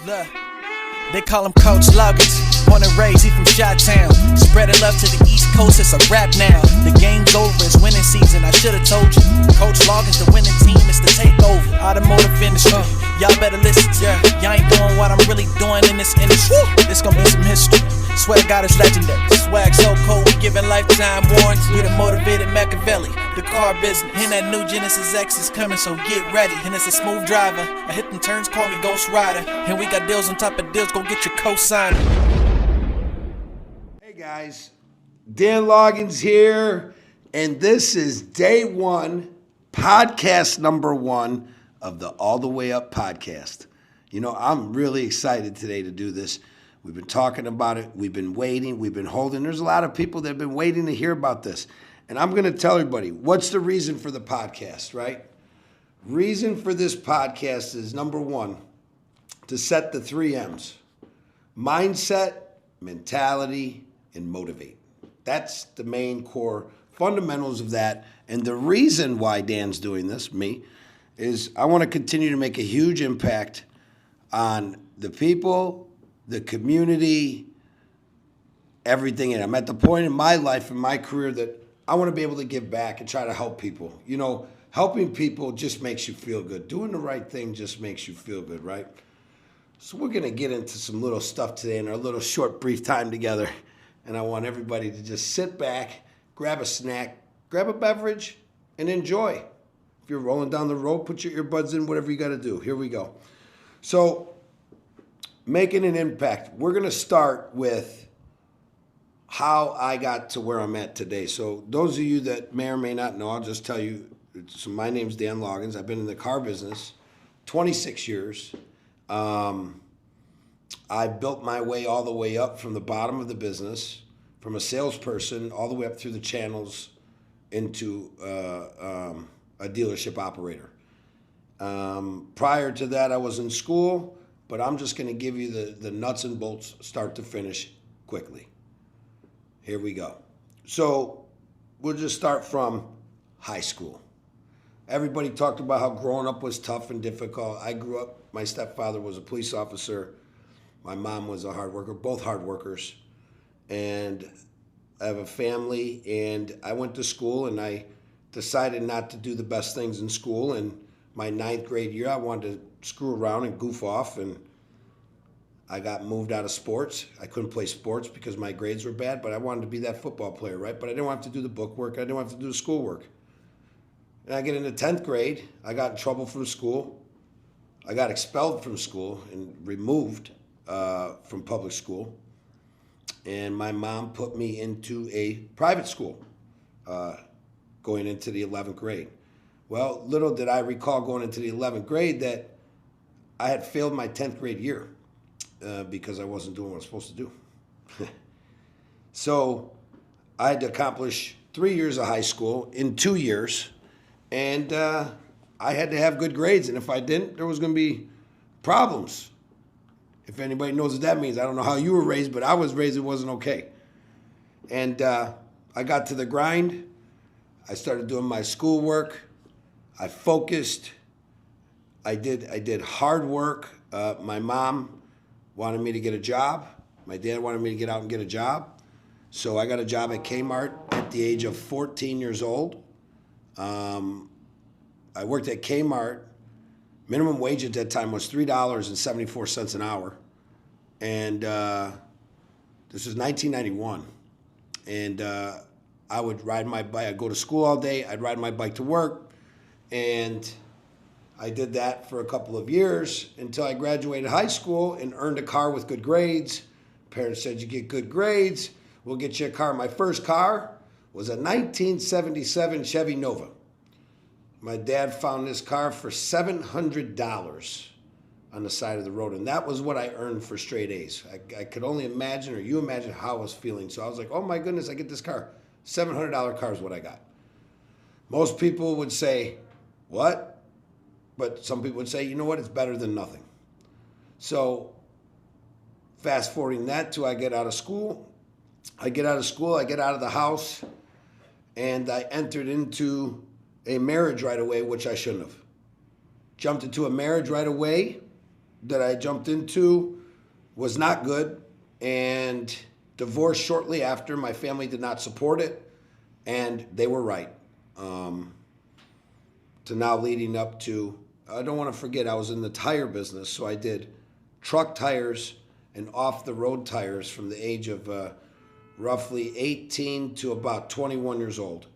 Look, they call him Coach Loggins. Born and raised, he from Chi-Town. Spreading love to the East Coast, it's a rap now. The game's over, it's winning season, I should've told you. Coach Loggins, the winning team, it's the takeover. Automotive industry, y'all better listen to me. Y'all ain't doing what I'm really doing in this industry. This gon' be some history. Swear to God, it's legendary. Swag so cold, we giving lifetime warranty. We the motivated Machiavelli, the car business. And that new Genesis X is coming, so get ready. And it's a smooth driver. I hit them turns, call me Ghost Rider. And we got deals on top of deals, go get your co-signer. Hey guys, Dan Loggins here, and this is day one, podcast number one of the All the Way Up podcast. You know, I'm really excited today to do this. We've been talking about it. We've been waiting. We've been holding. There's a lot of people that have been waiting to hear about this. And I'm going to tell everybody, what's the reason for the podcast, right? Reason for this podcast is, number one, to set the 3 M's. Mindset, mentality, and motivate. That's the main core fundamentals of that. And the reason why Dan's doing this, me, is I want to continue to make a huge impact on the people, the community, everything in it. I'm at the point in my life, in my career, that I want to be able to give back and try to help people. You know, helping people just makes you feel good. Doing the right thing just makes you feel good, right? So we're going to get into some little stuff today in our little short, brief time together. And I want everybody to just sit back, grab a snack, grab a beverage, and enjoy. If you're rolling down the road, put your earbuds in, whatever you got to do. Here we go. So, making an impact. We're going to start with how I got to where I'm at today. So those of you that may or may not know, I'll just tell you. So my name's Dan Loggins. I've been in the car business 26 years. I built my way all the way up from the bottom of the business, from a salesperson all the way up through the channels into a dealership operator. Prior to that, I was in school. But I'm just going to give you the nuts and bolts, start to finish, quickly. Here we go. So we'll just start from high school. Everybody talked about how growing up was tough and difficult. I grew up, my stepfather was a police officer. My mom was a hard worker, both hard workers. And I have a family, and I went to school, and I decided not to do the best things in school. And my 9th grade year, I wanted to screw around and goof off, and I got moved out of sports. I couldn't play sports because my grades were bad, but I wanted to be that football player, right? But I didn't have to do the book work. I didn't have to do the school work. And I get into 10th grade. I got in trouble from school. I got expelled from school and removed from public school. And my mom put me into a private school going into the 11th grade. Well, little did I recall going into the 11th grade that I had failed my 10th grade year because I wasn't doing what I was supposed to do. So I had to accomplish 3 years of high school in 2 years, and I had to have good grades, and if I didn't, there was going to be problems. If anybody knows what that means, I don't know how you were raised, but I was raised it wasn't okay. And I got to the grind. I started doing my schoolwork. I focused. I did hard work. My mom wanted me to get a job. My dad wanted me to get out and get a job. So I got a job at Kmart at the age of 14 years old. I worked at Kmart. Minimum wage at that time was $3.74 an hour. And this was 1991. And I would ride my bike. I'd go to school all day. I'd ride my bike to work. And I did that for a couple of years until I graduated high school and earned a car with good grades. Parents said, you get good grades, we'll get you a car. My first car was a 1977 Chevy Nova. My dad found this car for $700 on the side of the road, and that was what I earned for straight A's. I could only imagine, or you imagine how I was feeling. So I was like, oh my goodness, I get this car. $700 car is what I got. Most people would say, what? But some people would say, you know what, it's better than nothing. So fast forwarding that to I get out of school. I get out of the house, and I entered into a marriage right away, which I shouldn't have. Jumped into a marriage right away that I jumped into was not good, and divorced shortly after. My family did not support it, and they were right. To now leading up to, I don't want to forget, I was in the tire business, so I did truck tires and off-the-road tires from the age of roughly 18 to about 21 years old.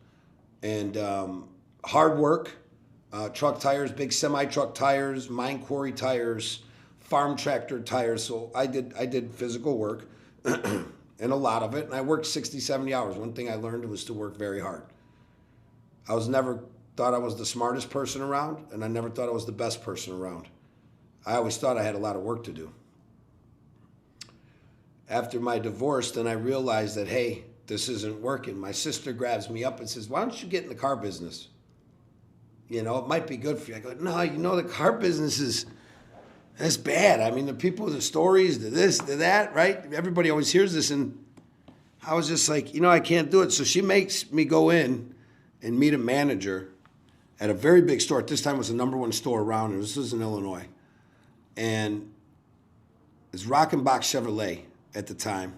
And hard work, truck tires, big semi-truck tires, mine quarry tires, farm tractor tires. So I did physical work and a lot of it. And I worked 60, 70 hours. One thing I learned was to work very hard. I was never thought I was the smartest person around, and I never thought I was the best person around. I always thought I had a lot of work to do. After my divorce, then I realized that, hey, this isn't working. My sister grabs me up and says, why don't you get in the car business? You know, it might be good for you. I go, no, you know, the car business that's bad. I mean, the people, the stories, the this, the that, right? Everybody always hears this. And I was just like, you know, I can't do it. So she makes me go in and meet a manager at a very big store. At this time, it was the #1 store around. This was in Illinois. And it's Rockenbach Chevrolet at the time.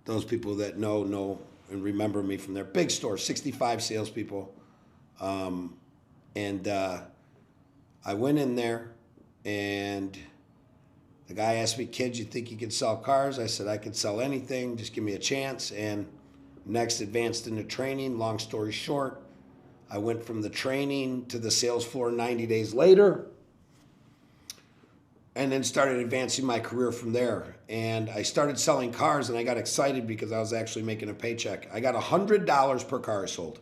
Those people that know and remember me from their big store, 65 salespeople. And I went in there, and the guy asked me, kid, you think you can sell cars? I said, I can sell anything. Just give me a chance. And next advanced into training. Long story short, I went from the training to the sales floor 90 days later, and then started advancing my career from there. And I started selling cars, and I got excited because I was actually making a paycheck. I got $100 per car I sold.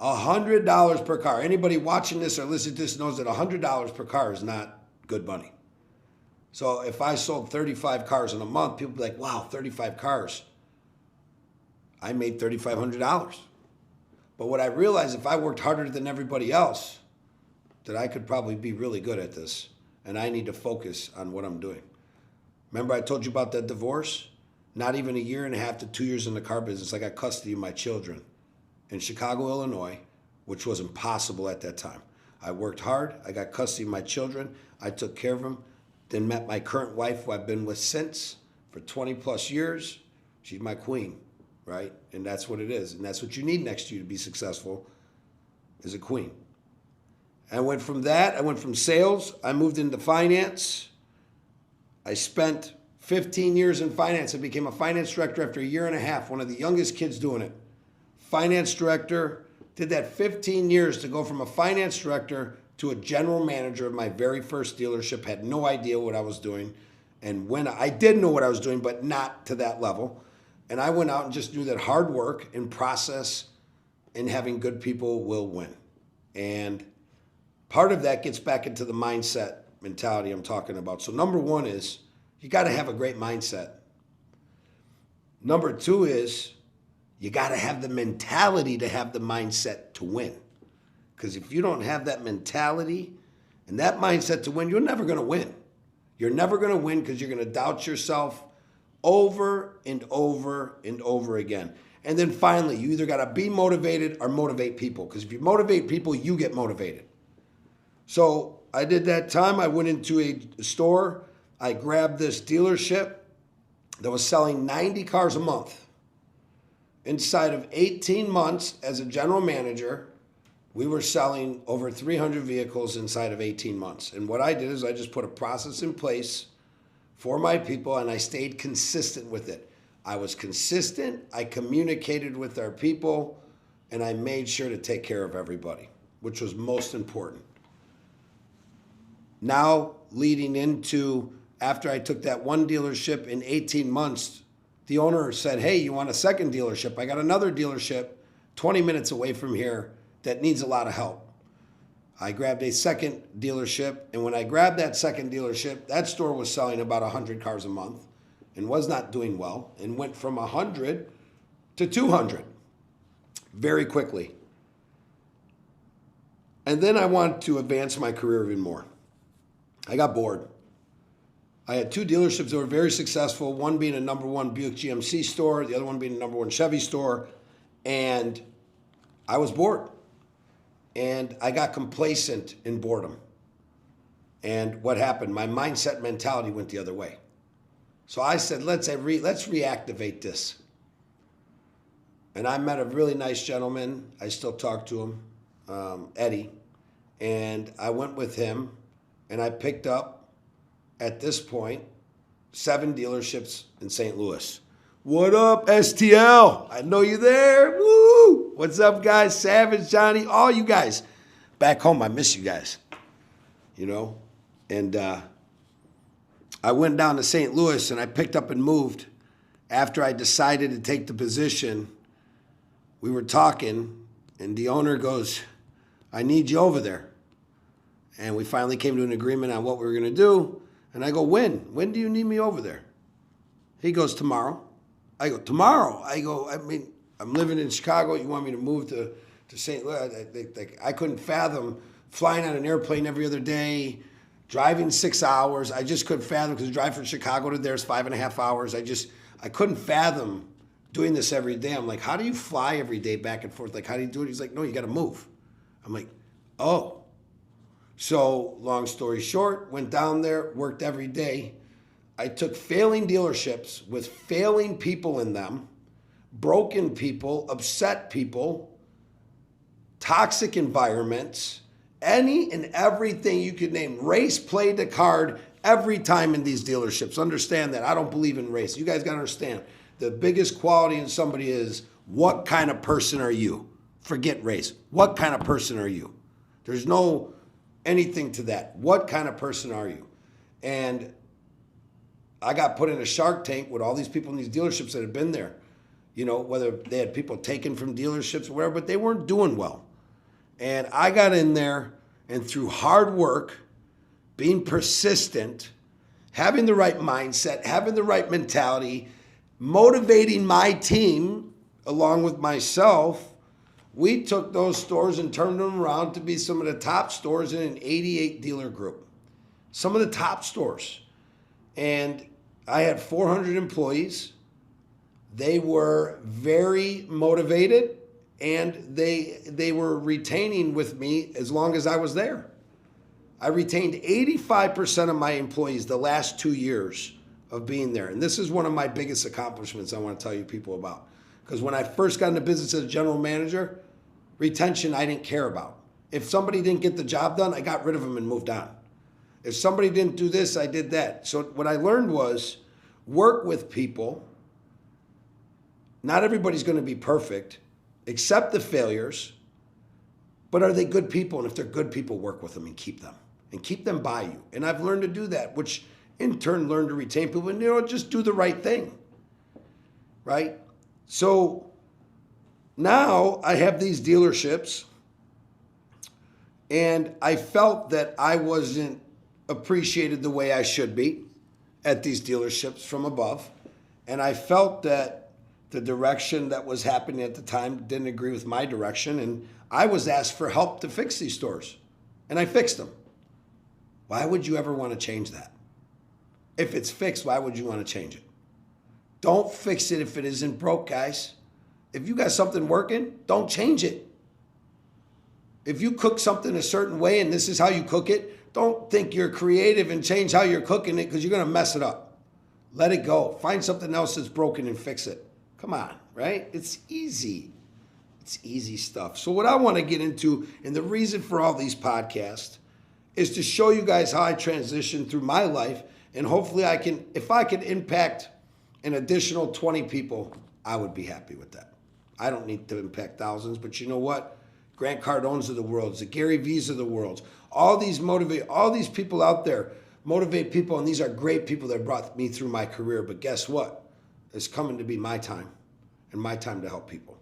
$100 per car. Anybody watching this or listening to this knows that $100 per car is not good money. So if I sold 35 cars in a month, people would be like, wow, 35 cars. I made $3,500. But what I realized, if I worked harder than everybody else, that I could probably be really good at this. And I need to focus on what I'm doing. Remember I told you about that divorce? Not even a year and a half to 2 years in the car business, I got custody of my children in Chicago, Illinois, which was impossible at that time. I worked hard. I got custody of my children. I took care of them. Then met my current wife, who I've been with since for 20 plus years. She's my queen, right? And that's what it is. And that's what you need next to you to be successful, is a queen. I went from that. I went from sales. I moved into finance. I spent 15 years in finance. I became a finance director after a year and a half, one of the youngest kids doing it. Finance director, did that 15 years to go from a finance director to a general manager of my very first dealership. Had no idea what I was doing. And when I did know what I was doing, but not to that level. And I went out and just knew that hard work and process and having good people will win. And part of that gets back into the mindset mentality I'm talking about. So #1 is you got to have a great mindset. #2 is you got to have the mentality to have the mindset to win. Because if you don't have that mentality and that mindset to win, you're never going to win. You're never going to win because you're going to doubt yourself over and over and over again. And then finally, you either got to be motivated or motivate people. Because if you motivate people, you get motivated. So I did that time. I went into a store. I grabbed this dealership that was selling 90 cars a month. Inside of 18 months as a general manager, we were selling over 300 vehicles inside of 18 months. And what I did is I just put a process in place for my people, and I stayed consistent with it. I was consistent, I communicated with our people, and I made sure to take care of everybody, which was most important. Now, leading into, after I took that one dealership in 18 months, the owner said, hey, you want a second dealership? I got another dealership 20 minutes away from here that needs a lot of help. I grabbed a second dealership, and when I grabbed that second dealership, that store was selling about 100 cars a month and was not doing well, and went from 100 to 200 very quickly. And then I wanted to advance my career even more. I got bored. I had 2 dealerships that were very successful, one being a #1 Buick GMC store, the other one being a #1 Chevy store, and I was bored. And I got complacent in boredom. And what happened? My mindset mentality went the other way. So I said, let's reactivate this. And I met a really nice gentleman. I still talk to him, Eddie. And I went with him, and I picked up, at this point, 7 dealerships in St. Louis. What up, STL? I know you there. Woo! What's up, guys? Savage, Johnny, all you guys. Back home, I miss you guys. You know? And I went down to St. Louis, and I picked up and moved. After I decided to take the position, we were talking, and the owner goes, I need you over there. And we finally came to an agreement on what we were going to do. And I go, when? When do you need me over there? He goes, tomorrow. I go, tomorrow? I go, I mean, I'm living in Chicago. You want me to move to St. Louis? I couldn't fathom flying on an airplane every other day, driving 6 hours. I just couldn't fathom, because drive from Chicago to there is 5.5 hours. I couldn't fathom doing this every day. I'm like, how do you fly every day back and forth? Like, how do you do it? He's like, no, you got to move. I'm like, oh. So long story short, went down there, worked every day. I took failing dealerships with failing people in them, broken people, upset people, toxic environments, any and everything you could name. Race played the card every time in these dealerships. Understand that. I don't believe in race. You guys got to understand. The biggest quality in somebody is, what kind of person are you? Forget race. What kind of person are you? There's no anything to that. What kind of person are you? And I got put in a Shark Tank with all these people in these dealerships that had been there. You know, whether they had people taken from dealerships or whatever, but they weren't doing well. And I got in there, and through hard work, being persistent, having the right mindset, having the right mentality, motivating my team along with myself, we took those stores and turned them around to be some of the top stores in an 88 dealer group. Some of the top stores. And I had 400 employees. They were very motivated, and they were retaining with me as long as I was there. I retained 85% of my employees the last 2 years of being there. And this is one of my biggest accomplishments I want to tell you people about. Because when I first got into business as a general manager, retention I didn't care about. If somebody didn't get the job done, I got rid of them and moved on. If somebody didn't do this, I did that. So what I learned was, work with people. Not everybody's going to be perfect. Accept the failures. But are they good people? And if they're good people, work with them and keep them. And keep them by you. And I've learned to do that, which in turn learned to retain people. And, just do the right thing. Right? So now I have these dealerships, and I felt that I wasn't appreciated the way I should be at these dealerships from above. And I felt that the direction that was happening at the time didn't agree with my direction. And I was asked for help to fix these stores. And I fixed them. Why would you ever want to change that? If it's fixed, why would you want to change it? Don't fix it if it isn't broke, guys. If you got something working, don't change it. If you cook something a certain way and this is how you cook it, don't think you're creative and change how you're cooking it, because you're going to mess it up. Let it go. Find something else that's broken and fix it. Come on, right? It's easy. It's easy stuff. So what I want to get into, and the reason for all these podcasts, is to show you guys how I transitioned through my life, and hopefully if I can impact an additional 20 people, I would be happy with that. I don't need to impact thousands, but you know what? Grant Cardone's of the world, the Gary V's of the world, all these people out there motivate people, and these are great people that brought me through my career. But guess what? It's coming to be my time, and my time to help people.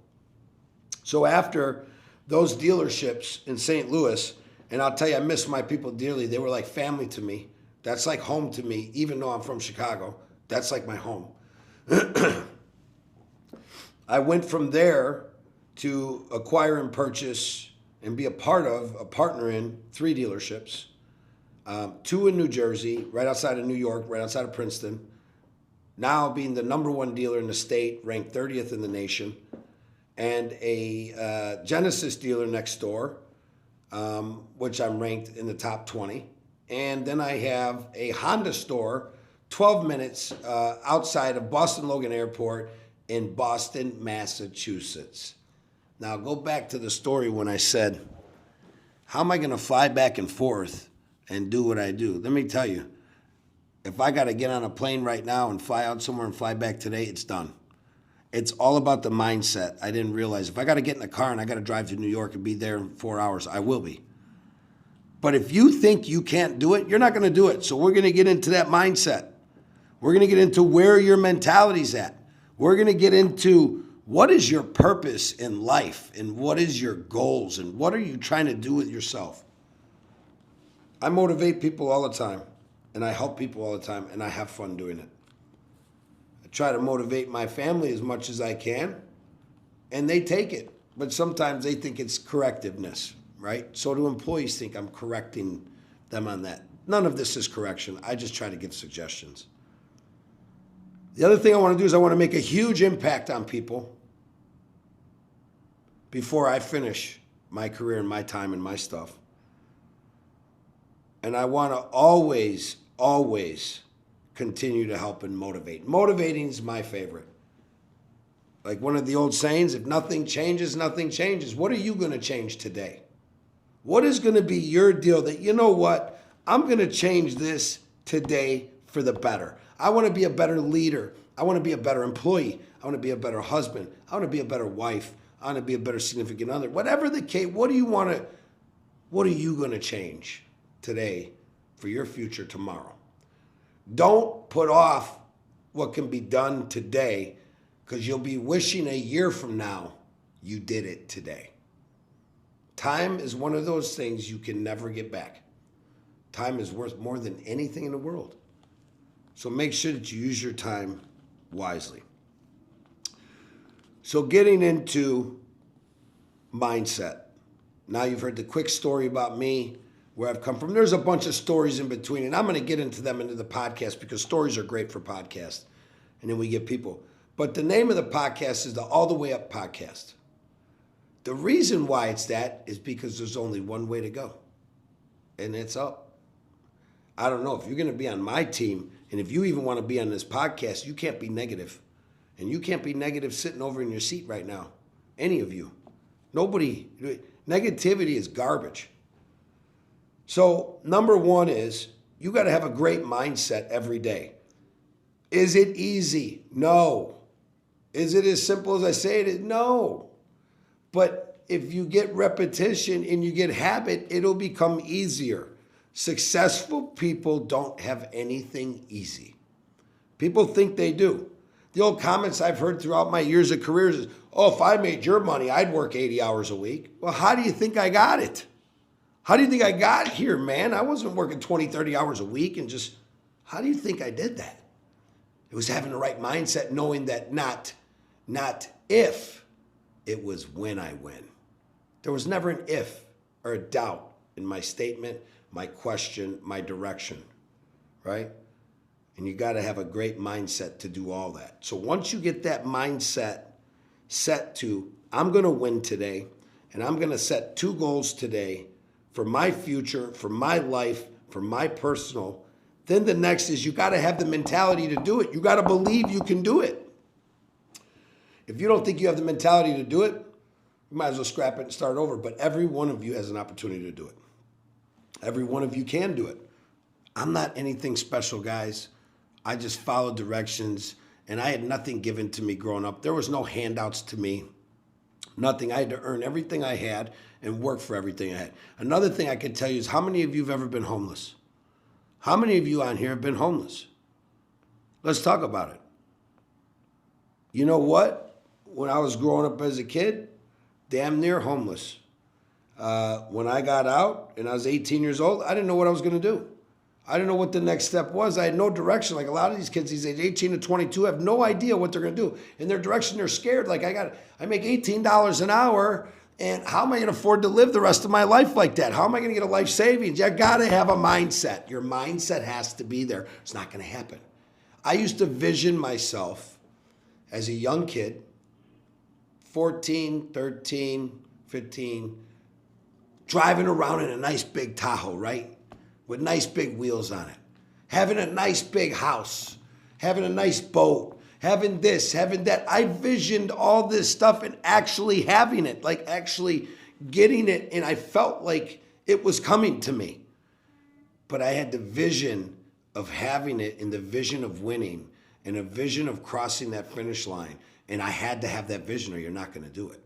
So after those dealerships in St. Louis, and I'll tell you, I miss my people dearly. They were like family to me. That's like home to me, even though I'm from Chicago. That's like my home. I went from there to acquire and purchase and be a partner in 3 dealerships, 2 in New Jersey, right outside of New York, right outside of Princeton. Now being the #1 dealer in the state, ranked 30th in the nation, and a Genesis dealer next door, which I'm ranked in the top 20. and then I have a Honda store 12 minutes outside of Boston Logan Airport in Boston, Massachusetts. Now, go back to the story when I said, how am I going to fly back and forth and do what I do? Let me tell you, if I got to get on a plane right now and fly out somewhere and fly back today, it's done. It's all about the mindset. I didn't realize if I got to get in a car and I got to drive to New York and be there in 4 hours, I will be. But if you think you can't do it, you're not going to do it. So we're going to get into that mindset. We're going to get into where your mentality's at. We're going to get into what is your purpose in life and what is your goals and what are you trying to do with yourself. I motivate people all the time and I help people all the time and I have fun doing it. I try to motivate my family as much as I can and they take it, but sometimes they think it's correctiveness, right? So do employees think I'm correcting them on that. None of this is correction. I just try to give suggestions. The other thing I want to do is I want to make a huge impact on people before I finish my career and my time and my stuff. And I want to always continue to help and motivate. Motivating is my favorite. Like one of the old sayings, if nothing changes, nothing changes. What are you going to change today? What is going to be your deal that, you know what, I'm going to change this today for the better. I want to be a better leader. I want to be a better employee. I want to be a better husband. I want to be a better wife. I want to be a better significant other. Whatever the case, what are you going to change today for your future tomorrow? Don't put off what can be done today because you'll be wishing a year from now you did it today. Time is one of those things you can never get back. Time is worth more than anything in the world. So make sure that you use your time wisely. So getting into mindset. Now you've heard the quick story about me, where I've come from. There's a bunch of stories in between, and I'm going to get into them into the podcast because stories are great for podcasts. And then we get people. But the name of the podcast is the All the Way Up Podcast. The reason why it's that is because there's only one way to go, and it's up. I don't know if you're going to be on my team, and if you even want to be on this podcast, you can't be negative. And you can't be negative sitting over in your seat right now. Any of you. Nobody. Negativity is garbage. So number one is you got to have a great mindset every day. Is it easy? No. Is it as simple as I say it? No. But if you get repetition and you get habit, it'll become easier. Successful people don't have anything easy. People think they do. The old comments I've heard throughout my years of careers is, oh, if I made your money, I'd work 80 hours a week. Well, how do you think I got it? How do you think I got here, man? I wasn't working 20, 30 hours a week and just, how do you think I did that? It was having the right mindset, knowing that not if, it was when I win. There was never an if or a doubt in my statement, my question, my direction, right? And you got to have a great mindset to do all that. So once you get that mindset set to, I'm going to win today, and I'm going to set 2 goals today for my future, for my life, for my personal, then the next is you got to have the mentality to do it. You got to believe you can do it. If you don't think you have the mentality to do it, you might as well scrap it and start over. But every one of you has an opportunity to do it. Every one of you can do it. I'm not anything special, guys. I just followed directions, and I had nothing given to me growing up. There was no handouts to me. Nothing. I had to earn everything I had and work for everything I had. Another thing I can tell you is how many of you have ever been homeless? How many of you on here have been homeless? Let's talk about it. You know what? When I was growing up as a kid, damn near homeless. When I got out and I was 18 years old, I didn't know what I was going to do. I didn't know what the next step was. I had no direction. Like a lot of these kids these age, 18 to 22, have no idea what they're going to do. In their direction, they're scared. Like I make $18 an hour, and how am I going to afford to live the rest of my life like that? How am I going to get a life savings? You got to have a mindset. Your mindset has to be there. It's not going to happen. I used to vision myself as a young kid, 14, 13, 15, driving around in a nice big Tahoe, right? with nice big wheels on it, having a nice big house, having a nice boat, having this, having that. I visioned all this stuff and actually having it, like actually getting it, and I felt like it was coming to me. But I had the vision of having it and the vision of winning and a vision of crossing that finish line. And I had to have that vision or you're not going to do it.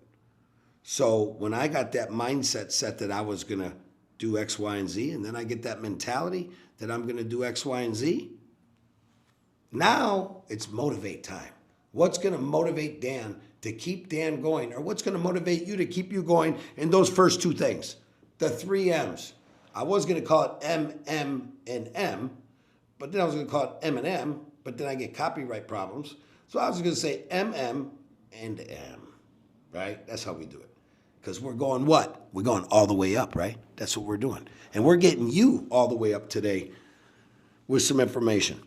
So when I got that mindset set that I was going to do X, Y, and Z, and then I get that mentality that I'm going to do X, Y, and Z, now it's motivate time. What's going to motivate Dan to keep Dan going? Or what's going to motivate you to keep you going in those first two things? The 3 M's. I was going to call it M, M, and M, but then I was going to call it M and M, but then I get copyright problems. So I was going to say M, M, and M, right? That's how we do it. Because we're going what? We're going all the way up, right? That's what we're doing. And we're getting you all the way up today with some information.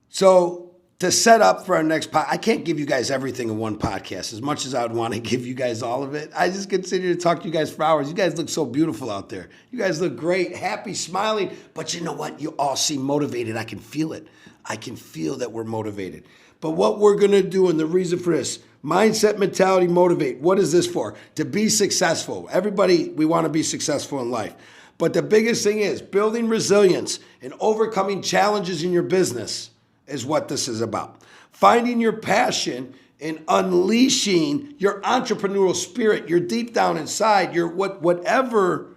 So to set up for our next I can't give you guys everything in one podcast. As much as I would want to give you guys all of it, I just continue to talk to you guys for hours. You guys look so beautiful out there. You guys look great, happy, smiling. But you know what? You all seem motivated. I can feel it. I can feel that we're motivated. But what we're going to do, and the reason for this, mindset, mentality, motivate. What is this for? To be successful. Everybody, we want to be successful in life. But the biggest thing is building resilience and overcoming challenges in your business is what this is about. Finding your passion and unleashing your entrepreneurial spirit, your deep down inside, your whatever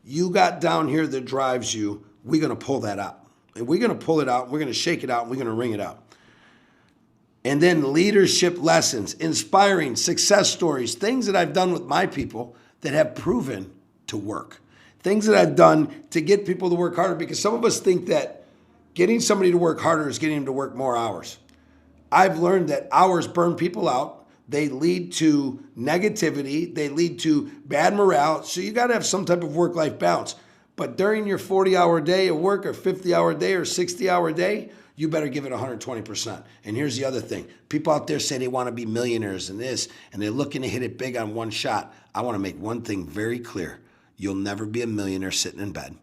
you got down here that drives you, we're going to pull that out. And we're going to pull it out, we're going to shake it out, we're going to wring it out. And then leadership lessons, inspiring success stories, things that I've done with my people that have proven to work. Things that I've done to get people to work harder, because some of us think that getting somebody to work harder is getting them to work more hours. I've learned that hours burn people out. They lead to negativity. They lead to bad morale. So you got to have some type of work-life balance. But during your 40-hour day of work or 50-hour day or 60-hour day, you better give it 120%. And here's the other thing. People out there say they want to be millionaires and this, and they're looking to hit it big on one shot. I want to make one thing very clear. You'll never be a millionaire sitting in bed.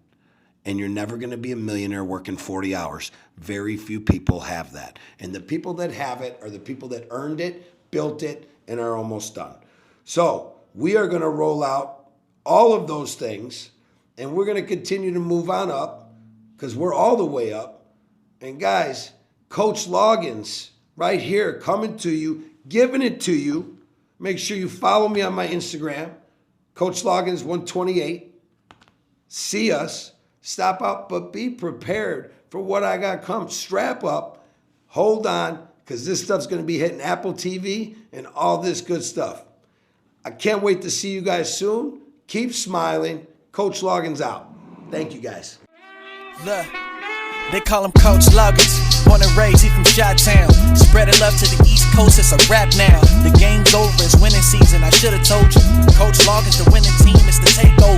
And you're never going to be a millionaire working 40 hours. Very few people have that. And the people that have it are the people that earned it, built it, and are almost done. So we are going to roll out all of those things, and we're going to continue to move on up because we're all the way up. And guys, Coach Loggins right here coming to you, giving it to you. Make sure you follow me on my Instagram, Coach Loggins 128. See us. Stop out, but be prepared for what I got come. Strap up, hold on, because this stuff's going to be hitting Apple TV and all this good stuff. I can't wait to see you guys soon. Keep smiling. Coach Loggins out. Thank you, guys. Look, they call him Coach Loggins. Born and raised, he from Chi-Town. Spreading love to the East Coast, it's a rap now. The game's over, it's winning season, I should have told you. Coach Loggins, the winning team, it's the takeover.